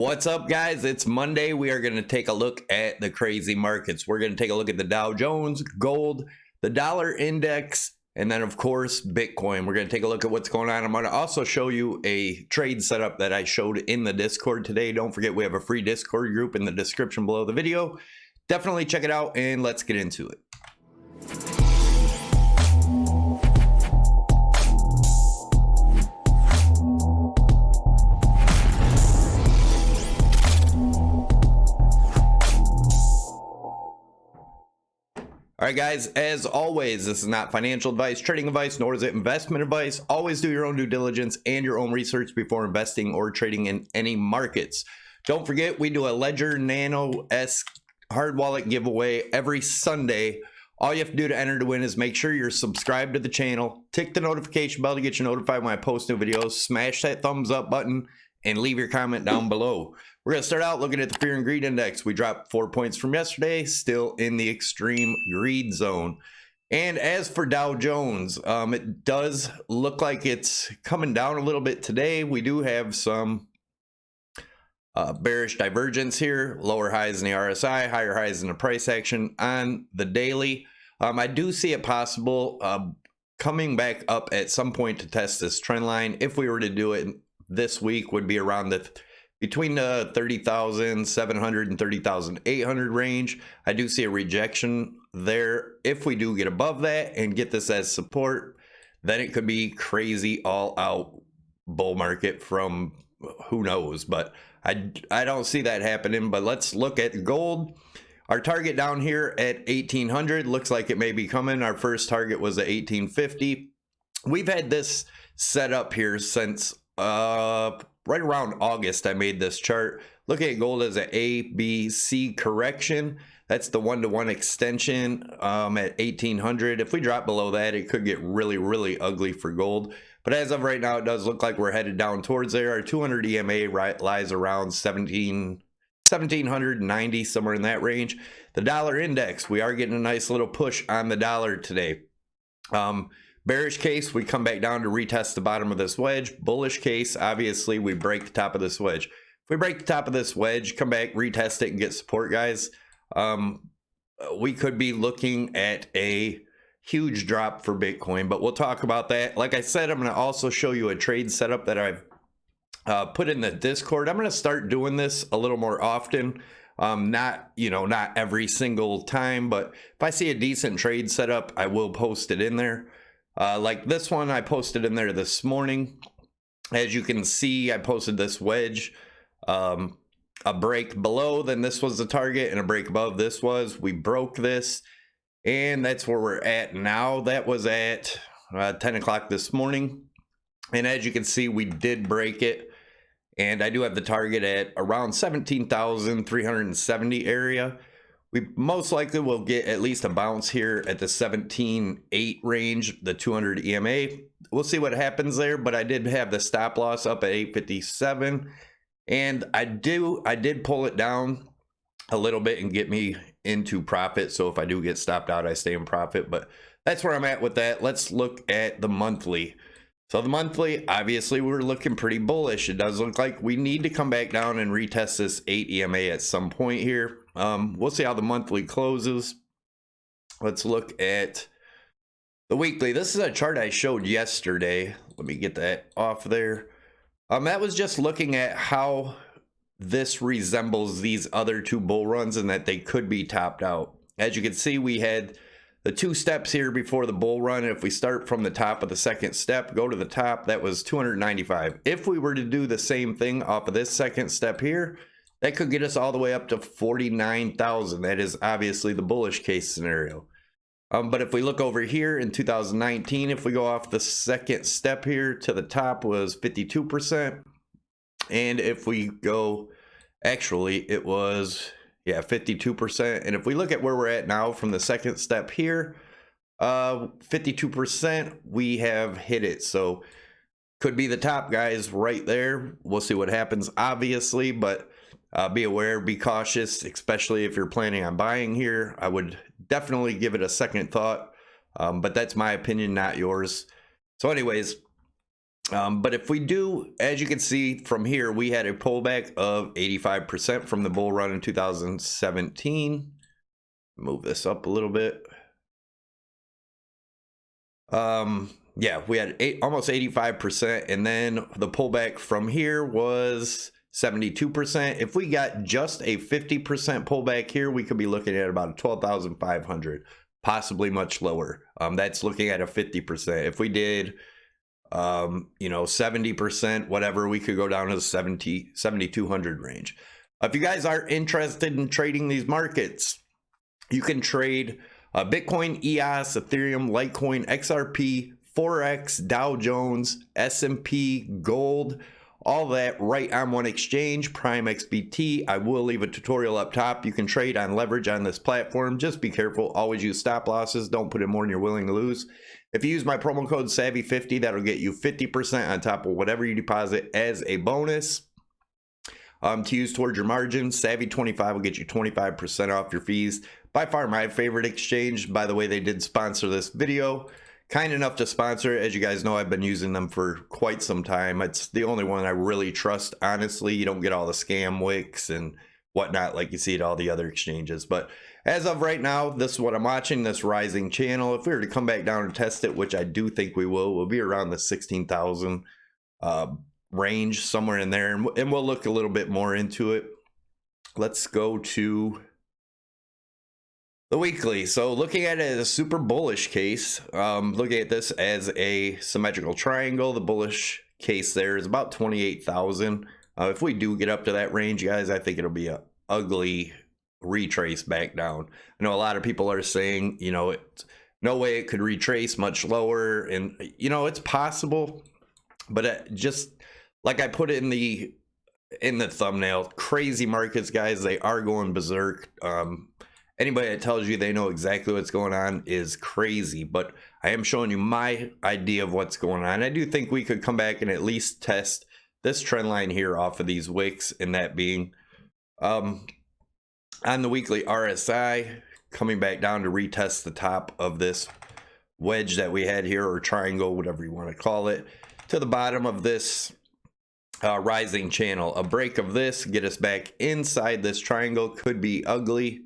What's up, guys? It's Monday. We are going to take a look at the crazy markets. We're going to take a look at the Dow Jones, gold, the dollar index, and then, of course, Bitcoin. We're going to take a look at what's going on. I'm going to also show you a trade setup that I showed in the Discord today. Don't forget, we have a free Discord group in the description below the video. Definitely check it out, and let's get into it. All right, guys, as always, this is not financial advice, trading advice, nor is it investment advice. Always do your own due diligence and your own research before investing or trading in any markets. Don't forget, we do a Ledger Nano-esque hard wallet giveaway every Sunday. All you have to do to enter to win is make sure you're subscribed to the channel, tick the notification bell to get you notified when I post new videos, smash that thumbs up button, and leave your comment down below. We're going to start out looking at the fear and greed index. We dropped 4 points from yesterday, still in the extreme greed zone. And as for Dow Jones, it does look like it's coming down a little bit today. We do have some bearish divergence here, lower highs in the RSI, higher highs in the price action on the daily. I do see it possible coming back up at some point to test this trend line. If we were to do it this week, would be around between the 30,700 and 30,800 range. I do see a rejection there. If we do get above that and get this as support, then it could be crazy all out bull market from who knows, but I don't see that happening. But let's look at gold. Our target down here at 1800 looks like it may be coming. Our first target was at 1850. We've had this set up here since right around August. I made this chart. Look at gold as an A, B, C correction. That's the one-to-one extension at 1800. If we drop below that, it could get really, really ugly for gold. But as of right now, it does look like we're headed down towards there. Our 200 EMA lies around 1790, somewhere in that range. The dollar index, we are getting a nice little push on the dollar today. Bearish case, we come back down to retest the bottom of this wedge. Bullish case, obviously, we break the top of this wedge. If we break the top of this wedge, come back, retest it, and get support, guys, we could be looking at a huge drop for Bitcoin, but we'll talk about that. Like I said, I'm going to also show you a trade setup that I've put in the Discord. I'm going to start doing this a little more often. Not every single time, but if I see a decent trade setup, I will post it in there. Like this one, I posted in there this morning. As you can see, I posted this wedge, a break below, then this was the target, and a break above this was. We broke this, and that's where we're at now. That was at 10 o'clock this morning, and as you can see, we did break it, and I do have the target at around 17,370 area. We most likely will get at least a bounce here at the 17.8 range, the 200 EMA. We'll see what happens there, but I did have the stop loss up at 857, and I did pull it down a little bit and get me into profit. So if I do get stopped out, I stay in profit, but that's where I'm at with that. Let's look at the monthly. So the monthly, obviously, we're looking pretty bullish. It does look like we need to come back down and retest this 8 EMA at some point here. We'll see how the monthly closes. Let's look at the weekly. This is a chart I showed yesterday. Let me get that off there. That was just looking at how this resembles these other two bull runs and that they could be topped out. As you can see, we had the two steps here before the bull run. If we start from the top of the second step, go to the top, that was 295. If we were to do the same thing off of this second step here, that could get us all the way up to 49,000. That is obviously the bullish case scenario. But if we look over here in 2019, if we go off the second step here to the top was 52%. And if we go, actually it was, 52%. And if we look at where we're at now from the second step here, 52%, we have hit it. So could be the top, guys, right there. We'll see what happens, obviously, but be aware, be cautious, especially if you're planning on buying here. I would definitely give it a second thought, but that's my opinion, not yours. So anyways, But if we do, as you can see from here, we had a pullback of 85% from the bull run in 2017. Move this up a little bit. Yeah, we had almost 85%, and then the pullback from here was 72%. If we got just a 50% pullback here, we could be looking at about 12,500, possibly much lower. That's looking at a 50%. If we did, you know, 70%, whatever, we could go down to the 7,200 range. If you guys are interested in trading these markets, you can trade Bitcoin, EOS, Ethereum, Litecoin, XRP, Forex, Dow Jones, S&P, gold, all that right on one exchange, Prime XBT. I will leave a tutorial up top. You can trade on leverage on this platform. Just be careful. Always use stop losses. Don't put in more than you're willing to lose. If you use my promo code SAVY50, that'll get you 50% on top of whatever you deposit as a bonus. To use towards your margin. Savy25 will get you 25% off your fees. By far my favorite exchange. By the way, they did sponsor this video. Kind enough to sponsor. As you guys know, I've been using them for quite some time. It's the only one I really trust, honestly. You don't get all the scam wicks and whatnot like you see at all the other exchanges. But as of right now, this is what I'm watching, this rising channel. If we were to come back down and test it, which I do think we will, we'll be around the 16,000 range, somewhere in there. And we'll look a little bit more into it. Let's go to the weekly. So looking at it as a super bullish case, looking at this as a symmetrical triangle, the bullish case there is about 28,000. If we do get up to that range, guys, I think it'll be a ugly retrace back down. I know a lot of people are saying, you know, no way it could retrace much lower, and you know, it's possible, but just like I put it in the thumbnail, crazy markets, guys, they are going berserk. Anybody that tells you they know exactly what's going on is crazy, but I am showing you my idea of what's going on. I do think we could come back and at least test this trend line here off of these wicks, and that being on the weekly RSI, coming back down to retest the top of this wedge that we had here, or triangle, whatever you want to call it, to the bottom of this rising channel. A break of this, get us back inside this triangle, could be ugly.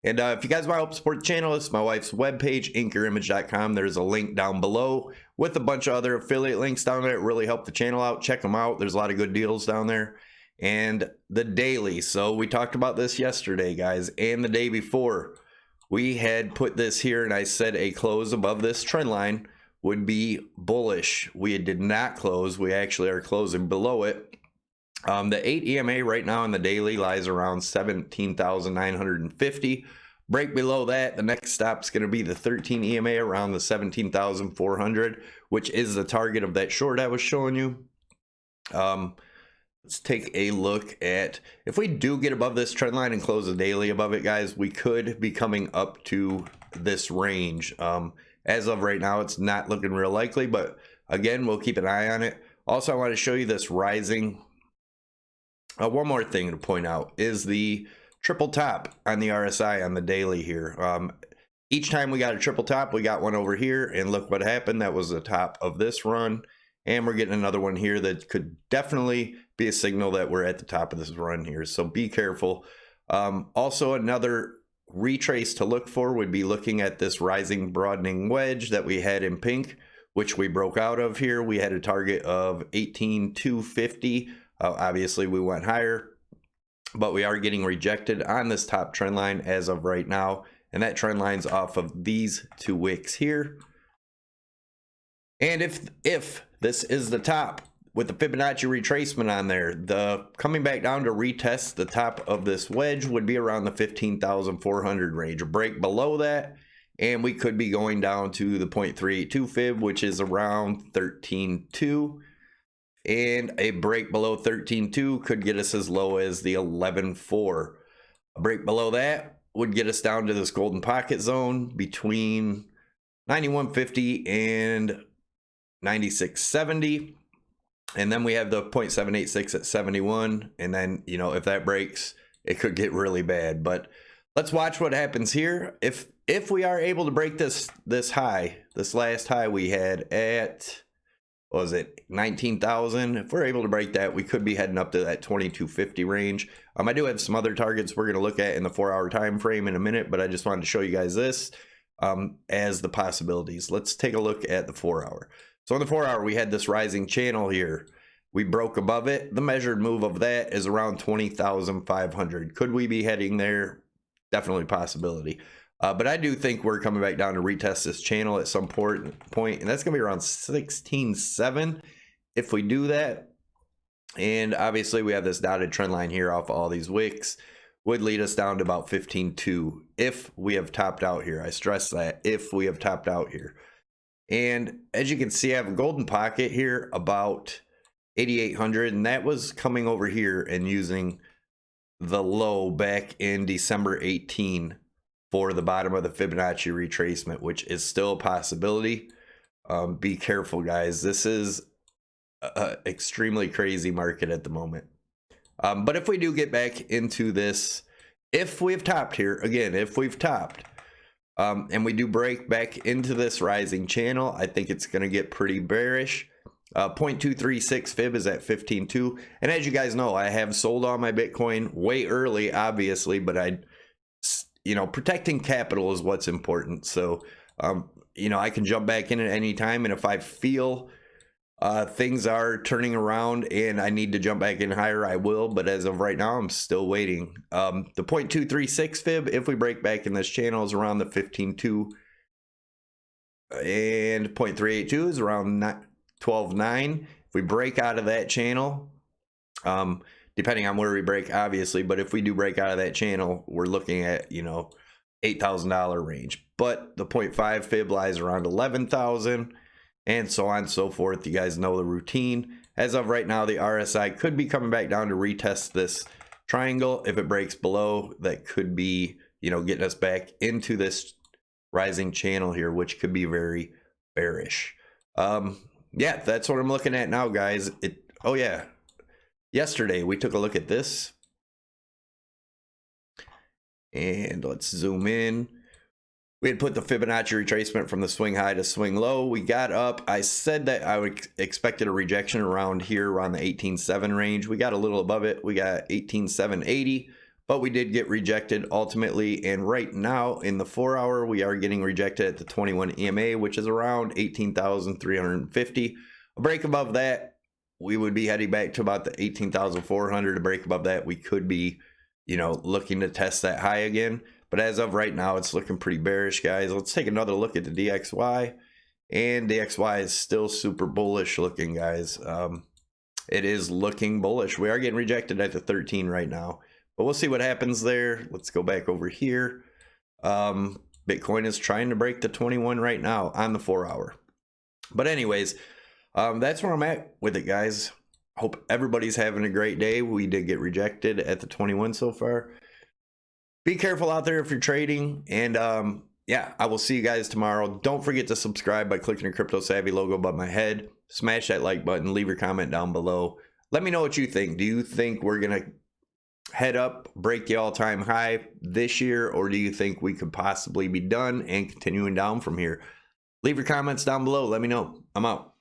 And if you guys want to help support the channel, it's my wife's webpage, inkurimage.com. There's a link down below with a bunch of other affiliate links down there. It really helped the channel out. Check them out. There's a lot of good deals down there. And the daily. So we talked about this yesterday, guys, and the day before. We had put this here, and I said a close above this trend line would be bullish. We did not close. We actually are closing below it. The 8 EMA right now in the daily lies around 17,950. Break below that, the next stop is going to be the 13 EMA around the 17,400, which is the target of that short I was showing you. Let's take a look at, if we do get above this trend line and close the daily above it, guys, we could be coming up to this range. As of right now, it's not looking real likely, but again, we'll keep an eye on it. Also, I want to show you this rising. One more thing to point out is the triple top on the RSI on the daily here. Each time we got a triple top, we got one over here, and look what happened. That was the top of this run, and we're getting another one here that could definitely be a signal that we're at the top of this run here, so be careful. Also, another retrace to look for would be looking at this rising broadening wedge that we had in pink, which we broke out of here. We had a target of 18,250. Obviously, we went higher, but we are getting rejected on this top trend line as of right now, and that trend line's off of these two wicks here. And if this is the top with the Fibonacci retracement on there, the coming back down to retest the top of this wedge would be around the 15,400 range. A break below that, and we could be going down to the 0.382 fib, which is around 13.2. And a break below 13.2 could get us as low as the 11.4. A break below that would get us down to this golden pocket zone between 91.50 and 96.70. And then we have the 0.786 at 71. And then, you know, if that breaks, it could get really bad. But let's watch what happens here. If we are able to break this high, this last high we had at what was it, 19,000. If we're able to break that, we could be heading up to that 2250 range. I do have some other targets we're going to look at in the 4-hour time frame in a minute, but I just wanted to show you guys this as the possibilities. Let's take a look at the 4-hour. So on the 4-hour, we had this rising channel here. We broke above it. The measured move of that is around 20,500. Could we be heading there? Definitely possibility. But I do think we're coming back down to retest this channel at some point, and that's going to be around 16.7 if we do that. And obviously, we have this dotted trend line here off of all these wicks. Would lead us down to about 15.2 if we have topped out here. I stress that, if we have topped out here. And as you can see, I have a golden pocket here about 8,800, and that was coming over here and using the low back in December 18 for the bottom of the Fibonacci retracement, which is still a possibility. Be careful, guys. This is an extremely crazy market at the moment. But if we do get back into this, if we've topped here, again, if we've topped, and we do break back into this rising channel, I think it's going to get pretty bearish. 0.236 fib is at 15.2. And as you guys know, I have sold all my Bitcoin way early, obviously, but you know, protecting capital is what's important. So, you know, I can jump back in at any time. And if I feel things are turning around and I need to jump back in higher, I will. But as of right now, I'm still waiting. The 0.236 fib, if we break back in this channel, is around the 15.2. And 0.382 is around 12.9. If we break out of that channel, depending on where we break, obviously, but if we do break out of that channel, we're looking at, you know, $8,000 range. But the 0.5 fib lies around 11,000, and so on and so forth. You guys know the routine. As of right now, the RSI could be coming back down to retest this triangle. If it breaks below, that could be, you know, getting us back into this rising channel here, which could be very bearish. Yeah, that's what I'm looking at now, guys. Oh yeah, yesterday we took a look at this, and let's zoom in. We had put the Fibonacci retracement from the swing high to swing low. We got up. I said that I would expected a rejection around here, around the 18.7 range. We got a little above it. We got 18.780, but we did get rejected ultimately. And right now in the 4-hour, we are getting rejected at the 21 EMA, which is around 18,350. A break above that, we would be heading back to about the 18,400. A break above that, we could be, you know, looking to test that high again. But as of right now, it's looking pretty bearish, guys. Let's take another look at the DXY. And DXY is still super bullish looking, guys. It is looking bullish. We are getting rejected at the 13 right now, but we'll see what happens there. Let's go back over here. Bitcoin is trying to break the 21 right now on the 4-hour. But anyways, that's where I'm at with it, guys. Hope everybody's having a great day. We did get rejected at the 21 so far. Be careful out there if you're trading. And yeah, I will see you guys tomorrow. Don't forget to subscribe by clicking the Crypto Savvy logo above my head. Smash that like button. Leave your comment down below. Let me know what you think. Do you think we're going to head up, break the all-time high this year, or do you think we could possibly be done and continuing down from here? Leave your comments down below. Let me know. I'm out.